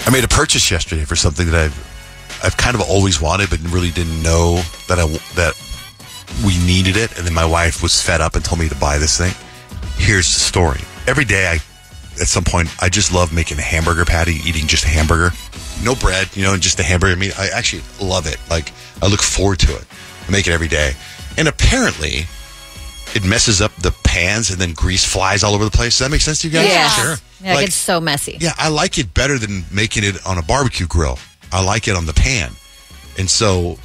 I made a purchase yesterday for something that I've kind of always wanted, but really didn't know that we needed it. And then my wife was fed up and told me to buy this thing. Here's the story. Every day, at some point, I just love making a hamburger patty, eating just a hamburger. No bread, and just a hamburger. I mean, I actually love it. Like, I look forward to it. I make it every day. And apparently, it messes up the pans and then grease flies all over the place. Does that make sense to you guys? Yeah. Sure. Yeah, it gets so messy. Yeah, I like it better than making it on a barbecue grill. I like it on the pan. And so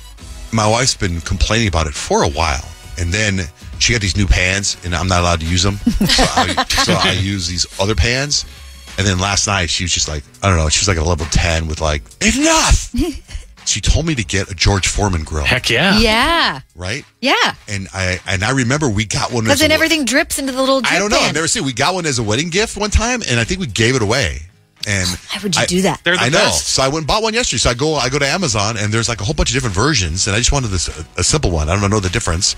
my wife's been complaining about it for a while. And then she got these new pans, and I'm not allowed to use them. So I use these other pans. And then last night, she was just like, I don't know, she was like at a level 10 with like, enough! She told me to get a George Foreman grill. Heck yeah. Yeah. Right? Yeah. And I remember we got one. Because then everything drips into the little drip I don't know. pan. I've never seen it. We got one as a wedding gift one time, and I think we gave it away. And why would you do that? They're the I know. best. So I went and bought one yesterday. So I go to Amazon, and there's like a whole bunch of different versions, and I just wanted a simple one. I don't know the difference.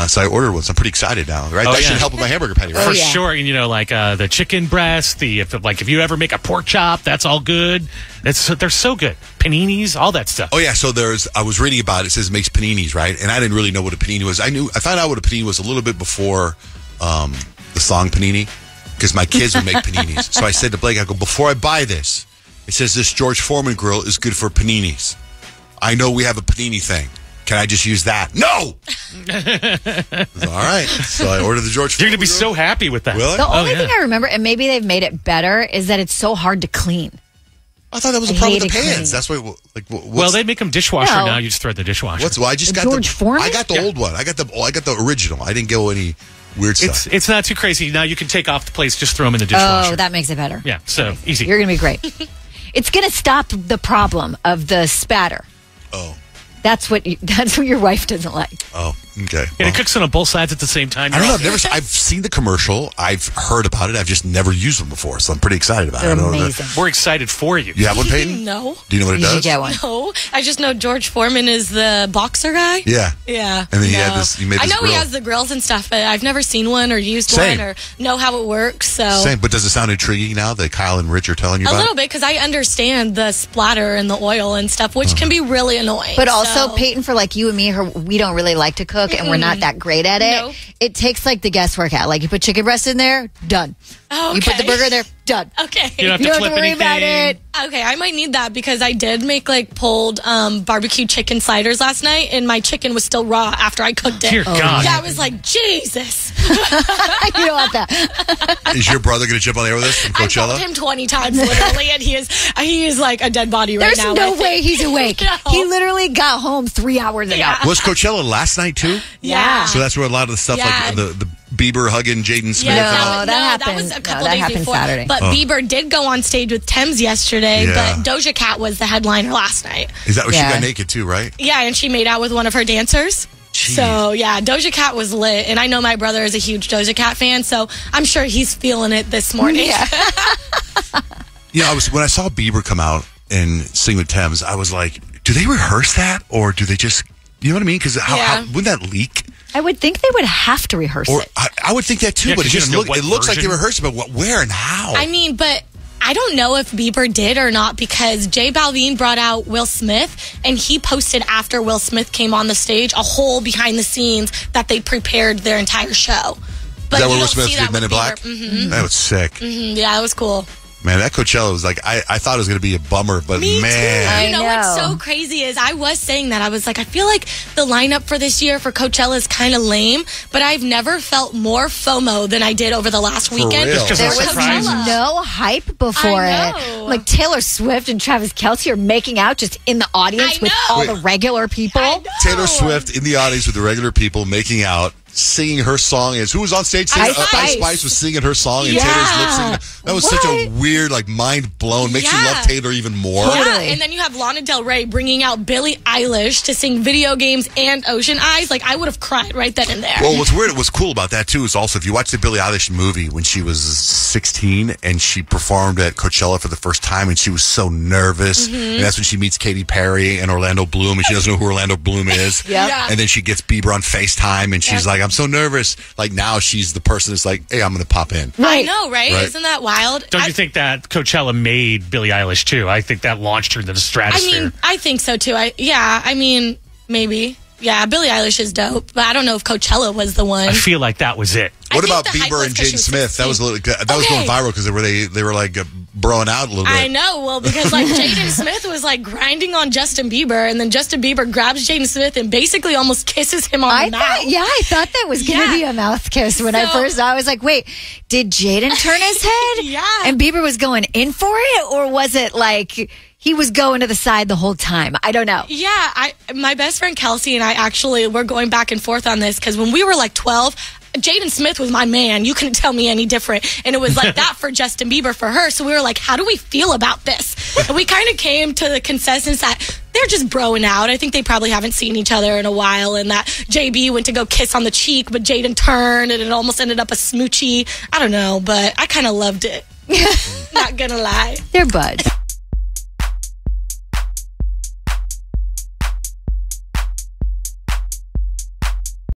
So I ordered one. So I'm pretty excited now. Right? That should help with my hamburger patty, right? For sure. And, like the chicken breast, if you ever make a pork chop, that's all good. They're so good. Paninis, all that stuff. Oh, yeah. So I was reading about it. It says it makes paninis, right? And I didn't really know what a panini was. I found out what a panini was a little bit before the song Panini, because my kids would make paninis. So I said to Blake, I go, before I buy this, it says this George Foreman grill is good for paninis. I know we have a panini thing. Can I just use that? No! All right. So I ordered the George Foreman. You're going to be so happy with that. Really? The only thing I remember, and maybe they've made it better, is that it's so hard to clean. I thought that was a problem with the hated pans. cleaning. That's why. Well, they make them dishwasher No. now. You just throw it in the dishwasher. I just got George Foreman? I got the old one. I got the original. I didn't go any weird stuff. It's not too crazy. Now you can take off the plates, just throw them in the dishwasher. Oh, that makes it better. Yeah, so easy. You're going to be great. It's going to stop the problem of the spatter. Oh. That's what your wife doesn't like. Oh, okay. And it cooks on both sides at the same time. I don't know. I've seen the commercial. I've heard about it. I've just never used them before, so I'm pretty excited about it. They're I don't know amazing. We're excited for you. You have one, Peyton? No. Do you know what it You should does? get one. No, I just know George Foreman is the boxer guy. Yeah. Yeah. And then he had this. You made I this know grill. he has the grills and stuff, but I've never seen one or used Same. one or know how it works. So Same, but does it sound intriguing now that Kyle and Rich are telling you a about little it? bit because I understand the splatter and the oil and stuff, which can be really annoying. But also, so. Peyton, for like you and me, we don't really like to cook, and we're not that great at it. No. It takes like the guesswork out. Like you put chicken breast in there, done. Oh, You put the okay. burger in there, done. Okay. You don't have You to don't flip have to worry anything. about it. Okay, I might need that because I did make like pulled barbecue chicken sliders last night, and my chicken was still raw after I cooked it. Dear God. Yeah, I was like, Jesus. You don't want that. Is your brother going to jump on the air with us from I Coachella? called him 20 times literally, and he is like a dead body right There's now. no I think. way he's awake. No. He literally got home 3 hours ago. Yeah. Was Coachella last night, too? Yeah. So that's where a lot of the stuff, Yeah. like the Bieber hugging Jaden Smith. Yeah, No, and that that was happened- a couple no, that days happened before. Saturday. But Bieber did go on stage with Thames yesterday, Yeah. but Doja Cat was the headliner last night. Is that what Yeah. she got naked, too, right? Yeah, and she made out with one of her dancers. Jeez. So, yeah, Doja Cat was lit. And I know my brother is a huge Doja Cat fan, so I'm sure he's feeling it this morning. Yeah. You know, when I saw Bieber come out and sing with Thames, I was like, do they rehearse that? Or do they just, you know what I mean? Because Yeah. wouldn't that leak? I would think they would have to rehearse Or it. I would think that too, Yeah, but it 'cause you just don't know what it looks like they version. rehearsed it, but where and how? I mean, but I don't know if Bieber did or not because J Balvin brought out Will Smith and he posted after Will Smith came on the stage a whole behind the scenes that they prepared their entire show. But Is that you where Will don't Smith see did that Men in with Black? Bieber. Mhm. That was sick. Yeah, that was cool. Man, that Coachella was like, I thought it was going to be a bummer, but Me man. too. You know I what's know. so crazy is I was saying that. I was like, I feel like the lineup for this year for Coachella is kind of lame, but I've never felt more FOMO than I did over the last weekend. real. Just There no was surprises. no hype before I it. know. Like Taylor Swift and Travis Kelce are making out just in the audience I with know. all Wait. the regular people. I know. Taylor Swift in the audience with the regular people making out, singing her song. Who was on stage singing? Ice Spice. Ice Spice was singing her song, and Yeah. Taylor's lip singing. That was such a What? weird, like, mind blown. Makes you Yeah. love Taylor even more. Yeah. Yeah, Totally. and then you have Lana Del Rey bringing out Billie Eilish to sing Video Games and Ocean Eyes. Like, I would have cried right then and there. Well, what's cool about that, too, is also if you watch the Billie Eilish movie when she was 16 and she performed at Coachella for the first time and she was so nervous. And that's when she meets Katy Perry and Orlando Bloom and she doesn't know who Orlando Bloom is. Yep. Yeah. And then she gets Bieber on FaceTime and she's like, I'm so nervous. Like now she's the person that's like, hey, I'm going to pop in. I know, right? Isn't that wild? Don't you think that Coachella made Billie Eilish too? I think that launched her into the stratosphere. I think so too. Maybe. Yeah, Billie Eilish is dope, but I don't know if Coachella was the one. I feel like that was it. What about Bieber and Jaden Smith? That was going viral because they were like broing out a little bit. I know. Well, because like Jaden Smith was like grinding on Justin Bieber, and then Justin Bieber grabs Jaden Smith and basically almost kisses him on the mouth. I thought that was going to be a mouth kiss when I first saw. I was like, wait, did Jaden turn his head? Yeah. And Bieber was going in for it, or was it like he was going to the side the whole time? I don't know. Yeah, my best friend Kelsey and I actually were going back and forth on this because when we were like 12, Jaden Smith was my man. You couldn't tell me any different. And it was like that for Justin Bieber for her. So we were like, how do we feel about this? And we kind of came to the consensus that they're just broing out. I think they probably haven't seen each other in a while, and that JB went to go kiss on the cheek, but Jaden turned and it almost ended up a smoochie. I don't know, but I kind of loved it. Not gonna lie. They're buds.